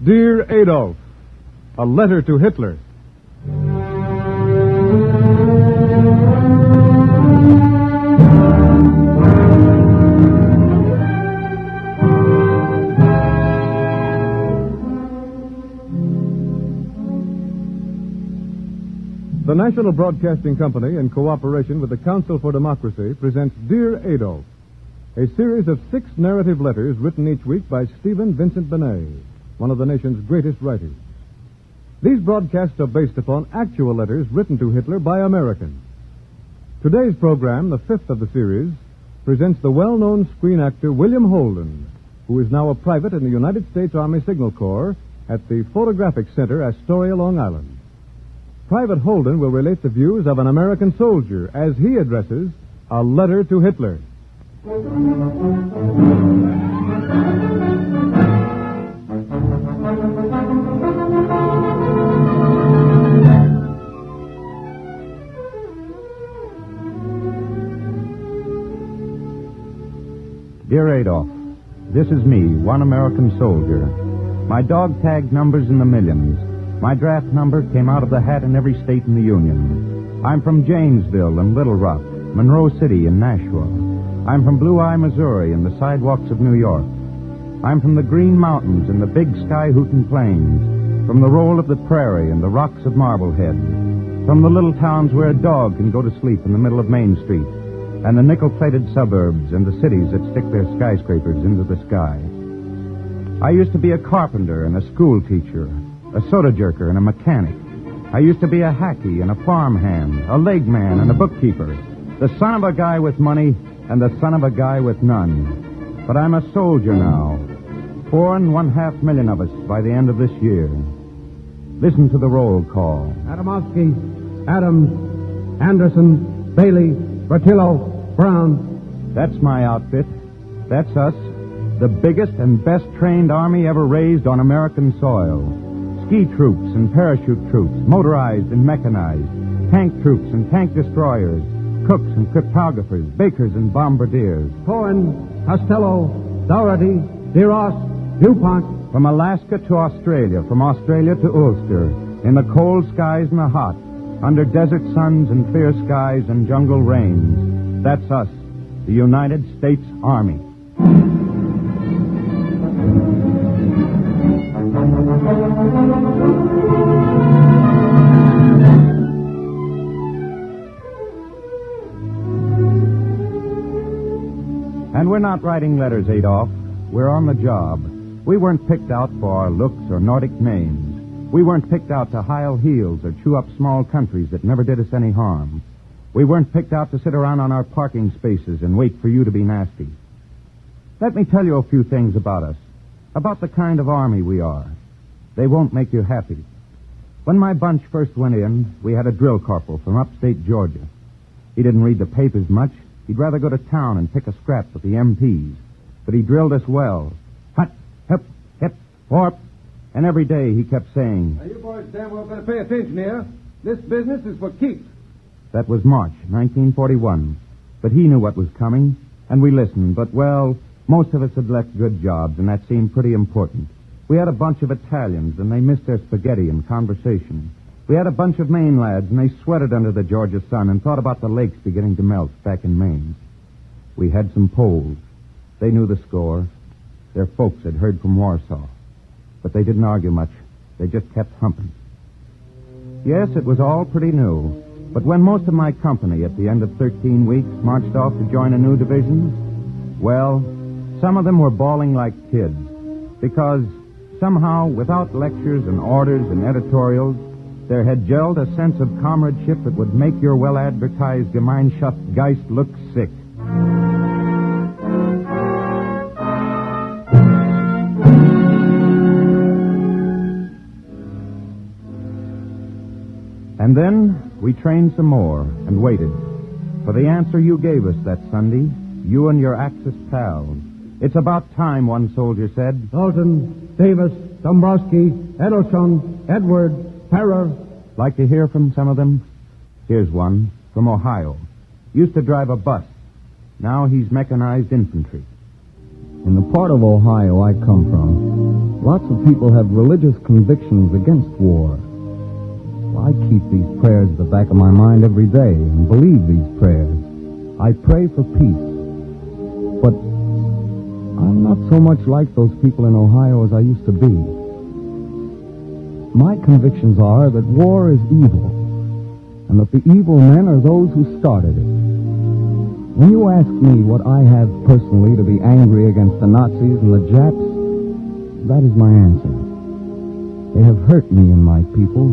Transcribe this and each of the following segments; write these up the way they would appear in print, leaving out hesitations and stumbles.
Dear Adolf, a letter to Hitler. The National Broadcasting Company, in cooperation with the Council for Democracy, presents Dear Adolf, a series of 6 narrative letters written each week by Stephen Vincent Benet, one of the nation's greatest writers. These broadcasts are based upon actual letters written to Hitler by Americans. Today's program, the 5th of the series, presents the well-known screen actor William Holden, who is now a private in the United States Army Signal Corps at the Photographic Center, Astoria, Long Island. Private Holden will relate the views of an American soldier as he addresses a letter to Hitler. Dear Adolf, this is me, one American soldier. My dog tag number's in the millions. My draft number came out of the hat in every state in the Union. I'm from Janesville and Little Rock, Monroe City and Nashua. I'm from Blue Eye, Missouri and the sidewalks of New York. I'm from the Green Mountains and the big sky-hooting plains, from the roll of the prairie and the rocks of Marblehead, from the little towns where a dog can go to sleep in the middle of Main Street, and the nickel-plated suburbs and the cities that stick their skyscrapers into the sky. I used to be a carpenter and a school teacher, a soda jerker and a mechanic. I used to be a hacky and a farmhand, a leg man and a bookkeeper, the son of a guy with money and the son of a guy with none. But I'm a soldier now. 4.5 million of us by the end of this year. Listen to the roll call. Adamowski, Adams, Anderson, Bailey, Bertillo, Brown. That's my outfit. That's us. The biggest and best trained army ever raised on American soil. Ski troops and parachute troops, motorized and mechanized, tank troops and tank destroyers, cooks and cryptographers, bakers and bombardiers. Cohen, Costello, Dougherty, DeRoss, DuPont. From Alaska to Australia, from Australia to Ulster, in the cold skies and the hot, under desert suns and fierce skies and jungle rains. That's us, the United States Army. And we're not writing letters, Adolf. We're on the job. We weren't picked out for our looks or Nordic names. We weren't picked out to hile heels or chew up small countries that never did us any harm. We weren't picked out to sit around on our parking spaces and wait for you to be nasty. Let me tell you a few things about us, about the kind of army we are. They won't make you happy. When my bunch first went in, we had a drill corporal from upstate Georgia. He didn't read the papers much. He'd rather go to town and pick a scrap with the MPs. But he drilled us well. Hut, hip, hip, warp. And every day he kept saying, Now, you boys damn well better pay attention here. This business is for keeps. That was March 1941. But he knew what was coming, and we listened. But, well, most of us had left good jobs, and that seemed pretty important. We had a bunch of Italians, and they missed their spaghetti and conversation. We had a bunch of Maine lads, and they sweated under the Georgia sun and thought about the lakes beginning to melt back in Maine. We had some Poles. They knew the score. Their folks had heard from Warsaw. But they didn't argue much. They just kept humping. Yes, it was all pretty new. But when most of my company, at the end of 13 weeks, marched off to join a new division, well, some of them were bawling like kids. Because somehow, without lectures and orders and editorials, there had gelled a sense of comradeship that would make your well-advertised Gemeinschaftgeist look sick. And then we trained some more and waited for the answer you gave us that Sunday, you and your Axis pals. It's about time, one soldier said. Dalton, Davis, Dombrowski, Edelson, Edward, Farrer. Like to hear from some of them? Here's one from Ohio. Used to drive a bus. Now he's mechanized infantry. In the part of Ohio I come from, Lots of people have religious convictions against war. Well, I keep these prayers at the back of my mind every day and believe these prayers. I pray for peace. But I'm not so much like those people in Ohio as I used to be. My convictions are that war is evil, and that the evil men are those who started it. When you ask me what I have personally to be angry against the Nazis and the Japs, that is my answer. They have hurt me and my people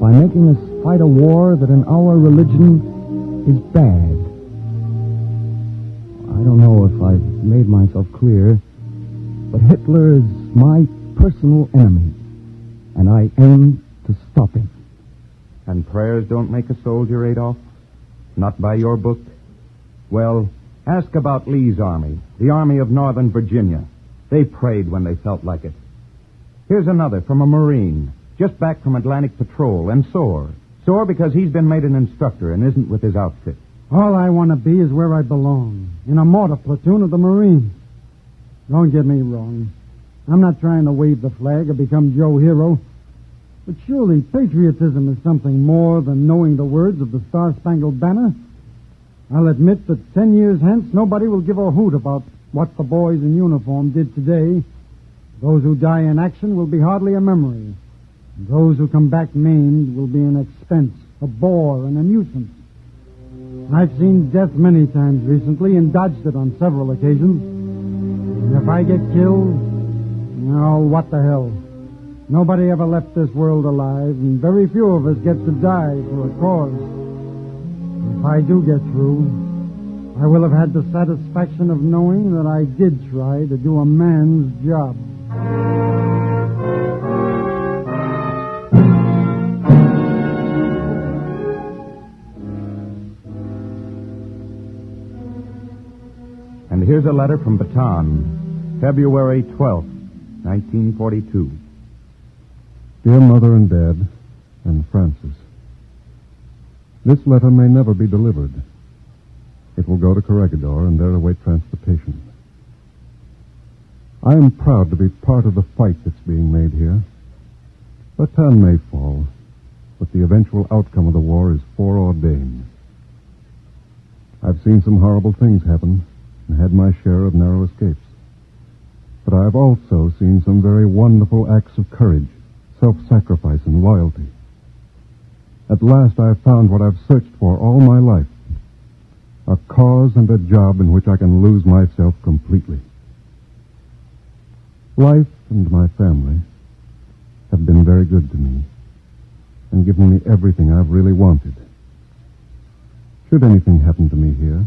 by making us fight a war that in our religion is bad. I don't know if I've made myself clear, but Hitler is my personal enemy, and I aim to stop him. And prayers don't make a soldier, Adolf? Not by your book? Well, ask about Lee's army, the Army of Northern Virginia. They prayed when they felt like it. Here's another from a Marine, just back from Atlantic Patrol, and sore. Sore because he's been made an instructor and isn't with his outfit. All I want to be is where I belong, in a mortar platoon of the Marines. Don't get me wrong. I'm not trying to wave the flag or become Joe Hero. But surely patriotism is something more than knowing the words of the Star-Spangled Banner. I'll admit that 10 years hence, nobody will give a hoot about what the boys in uniform did today. Those who die in action will be hardly a memory. Those who come back maimed will be an expense, a bore, and a nuisance. I've seen death many times recently and dodged it on several occasions. And if I get killed, oh, what the hell? Nobody ever left this world alive, and very few of us get to die for a cause. If I do get through, I will have had the satisfaction of knowing that I did try to do a man's job. And here's a letter from Baton, February 12th, 1942. Dear Mother and Dad, and Francis, this letter may never be delivered. It will go to Corregidor and there await transportation. I am proud to be part of the fight that's being made here. Bataan may fall, but the eventual outcome of the war is foreordained. I've seen some horrible things happen and had my share of narrow escapes. But I've also seen some very wonderful acts of courage, self-sacrifice, and loyalty. At last I've found what I've searched for all my life, a cause and a job in which I can lose myself completely. Life and my family have been very good to me and given me everything I've really wanted. Should anything happen to me here,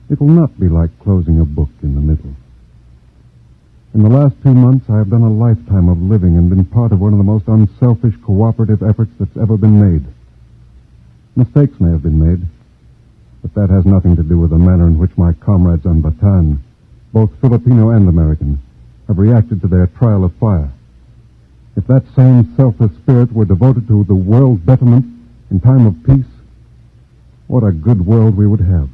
it will not be like closing a book in the middle. In the last 2 months, I have done a lifetime of living and been part of one of the most unselfish cooperative efforts that's ever been made. Mistakes may have been made, but that has nothing to do with the manner in which my comrades on Bataan, both Filipino and American, have reacted to their trial of fire. If that same selfless spirit were devoted to the world's betterment in time of peace, what a good world we would have.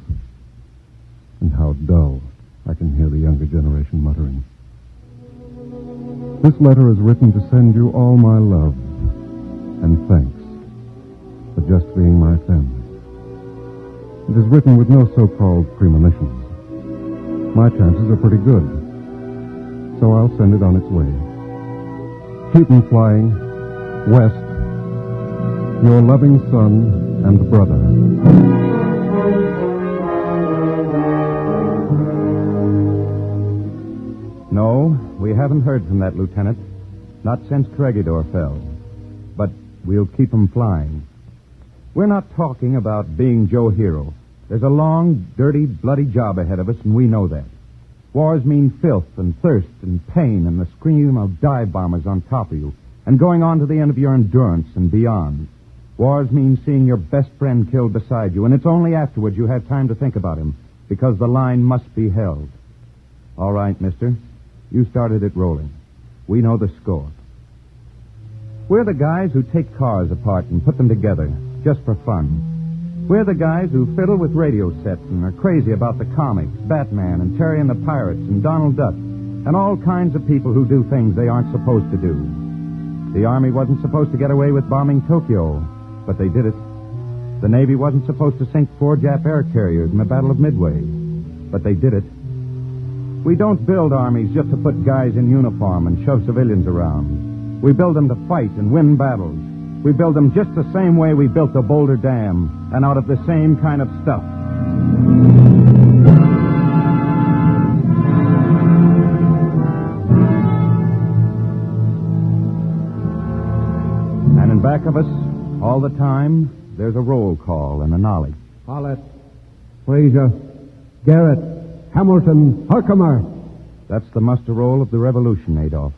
And how dull, I can hear the younger generation muttering. This letter is written to send you all my love and thanks for just being my family. It is written with no so-called premonitions. My chances are pretty good, so I'll send it on its way. Keep 'em flying, west, your loving son and brother. No, we haven't heard from that lieutenant. Not since Corregidor fell. But we'll keep 'em flying. We're not talking about being Joe Hero. There's a long, dirty, bloody job ahead of us, and we know that. Wars mean filth and thirst and pain and the scream of dive bombers on top of you and going on to the end of your endurance and beyond. Wars mean seeing your best friend killed beside you, and it's only afterwards you have time to think about him, because the line must be held. All right, mister. You started it rolling. We know the score. We're the guys who take cars apart and put them together, just for fun. We're the guys who fiddle with radio sets and are crazy about the comics, Batman and Terry and the Pirates and Donald Duck. and all kinds of people who do things they aren't supposed to do. The Army wasn't supposed to get away with bombing Tokyo, but they did it. The Navy wasn't supposed to sink 4 Jap air carriers in the Battle of Midway, but they did it. We don't build armies just to put guys in uniform and shove civilians around. We build them to fight and win battles. We build them just the same way we built the Boulder Dam, and out of the same kind of stuff. And in back of us, all the time, there's a roll call and a knowledge. Follett, Fraser, Garrett, Hamilton, Herkimer. That's the muster roll of the Revolution, Adolf.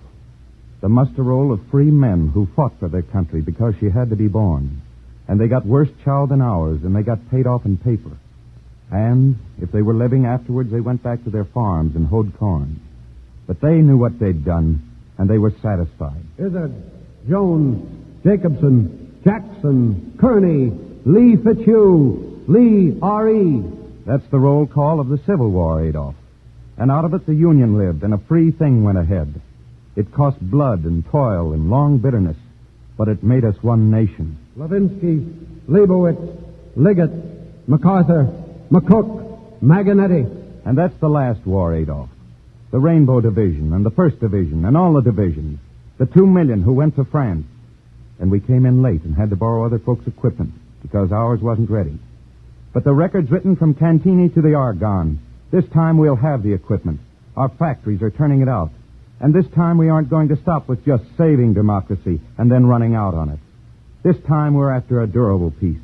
The muster roll of free men who fought for their country because she had to be born. And they got worse chow than ours, and they got paid off in paper. And if they were living afterwards, they went back to their farms and hoed corn. But they knew what they'd done, and they were satisfied. Izzard, Jones, Jacobson, Jackson, Kearney, Lee Fitzhugh, Lee R.E. That's the roll call of the Civil War, Adolf. And out of it, the Union lived, and a free thing went ahead. It cost blood and toil and long bitterness, but it made us one nation. Levinsky, Leibowitz, Liggett, MacArthur, McCook, Maganetti. And that's the last war, Adolf. The Rainbow Division and the 1st Division and all the divisions. The 2 million who went to France. And we came in late and had to borrow other folks' equipment because ours wasn't ready. But the record's written from Cantini to the Argonne. This time we'll have the equipment. Our factories are turning it out. And this time we aren't going to stop with just saving democracy and then running out on it. This time we're after a durable peace.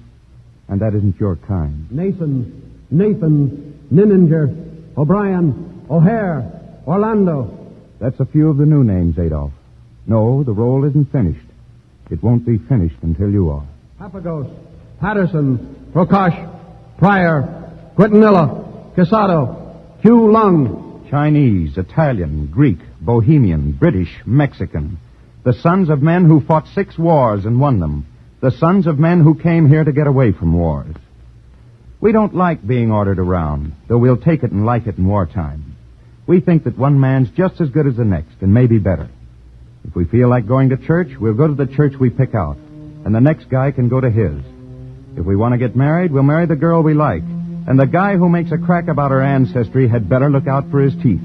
And that isn't your kind. Nathan, Nininger, O'Brien, O'Hare, Orlando. That's a few of the new names, Adolf. No, the roll isn't finished. It won't be finished until you are. Papagos, Patterson, Prakash, Pryor, Quintanilla, Casado, Hugh Lung. Chinese, Italian, Greek, Bohemian, British, Mexican. The sons of men who fought 6 wars and won them. The sons of men who came here to get away from wars. We don't like being ordered around, though we'll take it and like it in wartime. We think that one man's just as good as the next, and maybe better. If we feel like going to church, we'll go to the church we pick out, and the next guy can go to his. If we want to get married, we'll marry the girl we like, and the guy who makes a crack about her ancestry had better look out for his teeth.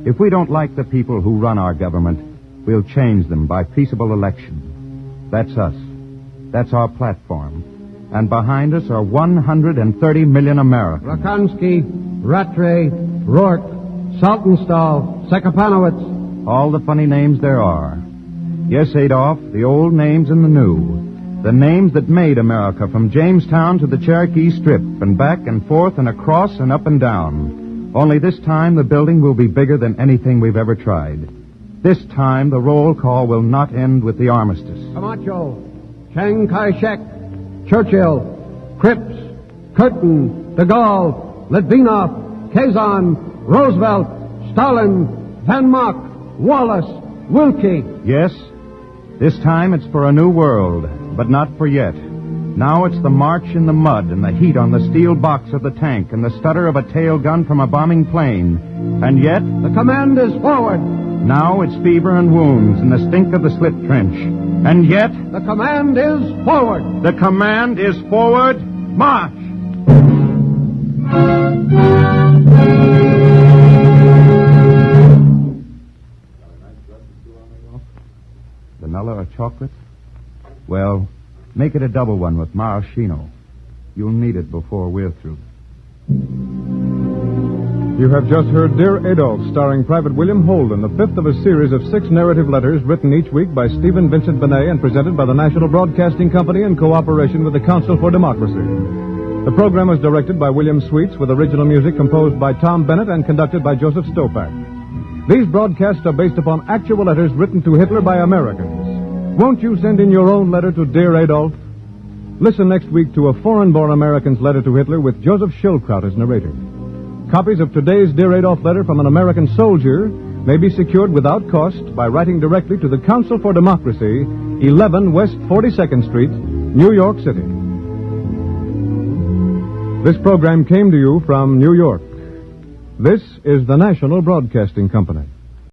If we don't like the people who run our government, we'll change them by peaceable election. That's us. That's our platform. And behind us are 130 million Americans. Rakonski, Rattray, Rourke, Saltonstall, Sekapanowitz. All the funny names there are. Yes, Adolf, the old names and the new. The names that made America from Jamestown to the Cherokee Strip and back and forth and across and up and down. Only this time the building will be bigger than anything we've ever tried. This time the roll call will not end with the armistice. Camacho, Chiang Kai-shek, Churchill, Cripps, Curtin, de Gaulle, Litvinov, Kazan, Roosevelt, Stalin, Van Mock, Wallace, Wilkie. Yes, this time it's for a new world, but not for yet. Now it's the march in the mud and the heat on the steel box of the tank and the stutter of a tail gun from a bombing plane. And yet... the command is forward. Now it's fever and wounds and the stink of the slit trench. And yet... the command is forward. the command is forward, march! Vanilla or chocolate? Well, make it a double one with maraschino. You'll need it before we're through. You have just heard Dear Adolf, starring Private William Holden, the 5th of a series of 6 narrative letters written each week by Stephen Vincent Benet and presented by the National Broadcasting Company in cooperation with the Council for Democracy. The program was directed by William Sweets with original music composed by Tom Bennett and conducted by Joseph Stopak. These broadcasts are based upon actual letters written to Hitler by Americans. Won't you send in your own letter to Dear Adolf? Listen next week to a foreign-born American's letter to Hitler with Joseph Schildkraut as narrator. Copies of today's Dear Adolf letter from an American soldier may be secured without cost by writing directly to the Council for Democracy, 11 West 42nd Street, New York City. This program came to you from New York. This is the National Broadcasting Company.